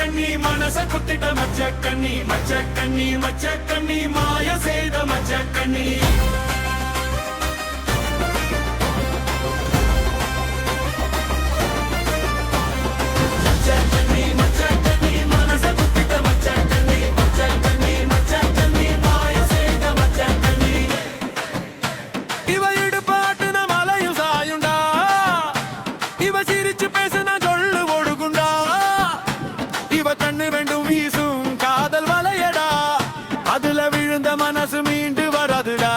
மச்சக்கண்ணி மனச குத்திட்ட மச்சக்கண்ணி மச்சக்கண்ணி மச்சக்கண்ணி மாய செய்த மச்சக்கண்ணி மனசு மீண்டு வராதுடா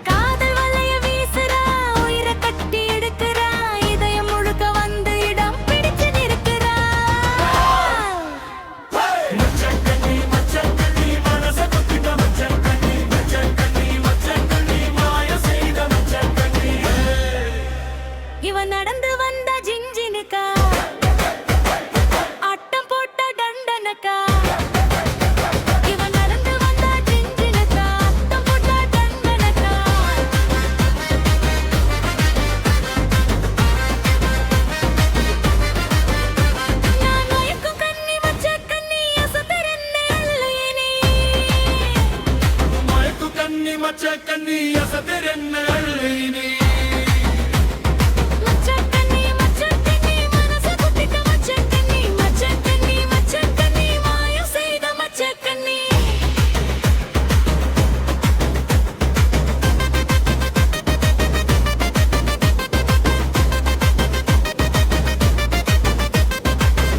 காதல் வலைய வீசுறா உயிர கட்டி எடுக்கிறா இதயம் முழுக்க வந்து இடம் பிடிச்சு நிற்கிறா மச்சக்கண்ணி மச்சக்கண்ணி மனச குத்திட்ட மச்சக்கண்ணி மச்சக்கண்ணி மச்சக்கண்ணி மாய செய்த மச்சக்கண்ணி இவன் நடந்து வந்த ஜிஞ்சினுக்கா ஆட்டம் போட்ட டண்டனக்கா மச்சக்கண்ணி அசதிரென்ன அள்ளினி மச்சக்கண்ணி மச்சக்கண்ணி மனச குத்திட்ட மச்சக்கண்ணி மச்சக்கண்ணி மச்சக்கண்ணி மாயம் செய்த மச்சக்கண்ணி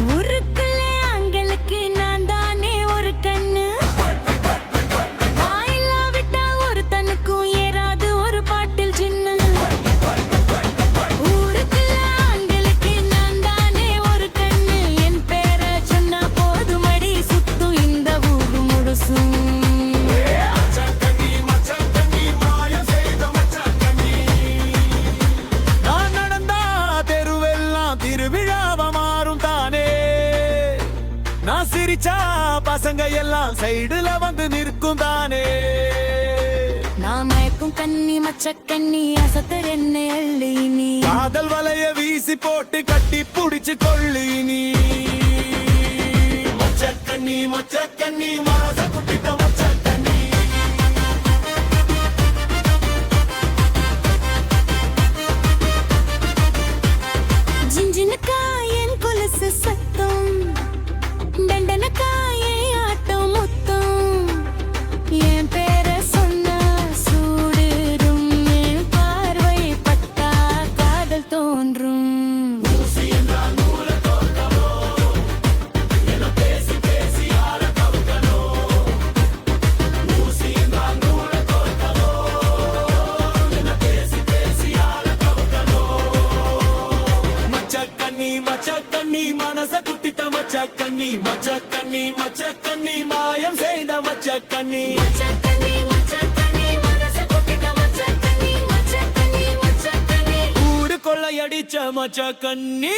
ஊருக்குள்ளே ஆண்களுக்கு நான் தானே ஒரு கண்ணு ஏறாது ஒரு பாட்டில் சின்ன ஊருக்குள்ள ஆண்களுக்கு நான் தானே ஒரு கண்ணு என் பேரை சொன்னா போதும் அடி சுத்தும் இந்த ஊரு முழுசும் மச்சக்கண்ணி மச்சக்கண்ணி மாய செய்த மச்சக்கண்ணி நான் நடந்தா தெருவெல்லாம் திருவிழாவ மாறும் தானே நான் சிரிச்சா பசங்க எல்லாம் சைடுல வந்து நிற்கும் தானே நான் மயக்கும் கண்ணி மச்சக்கண்ணி அசத்தர் என்ன அள்ளி நீ காதல் வலைய வீசி போட்டு கட்டி புடிச்சு கொள்ளி நீ மச்சக்கண்ணி மச்சக்கண்ணி மனச குட்டிட்ட மச்சக்கண்ணி ஜிஞ்சினுக்கா என் கொலுசு சத்தம் டண்டனக்கா என் ஆட்டம் மொத்தம் என் பேரை சொன்னா சூடுறும் என் பார்வை பட்டா காதல் தோன்றும் மச்சக்கண்ணி மனச குத்திட்ட மச்சக்கண்ணி மச்சக்கண்ணி மச்சக்கண்ணி மாயம் செய்த மச்சக்கண்ணி மச்சக்கண்ணி மச்சக்கண்ணி மனச குத்திட்ட மச்சக்கண்ணி மச்சக்கண்ணி மச்சக்கண்ணி ஊரு கொள்ளையடிச்ச மச்சக்கண்ணி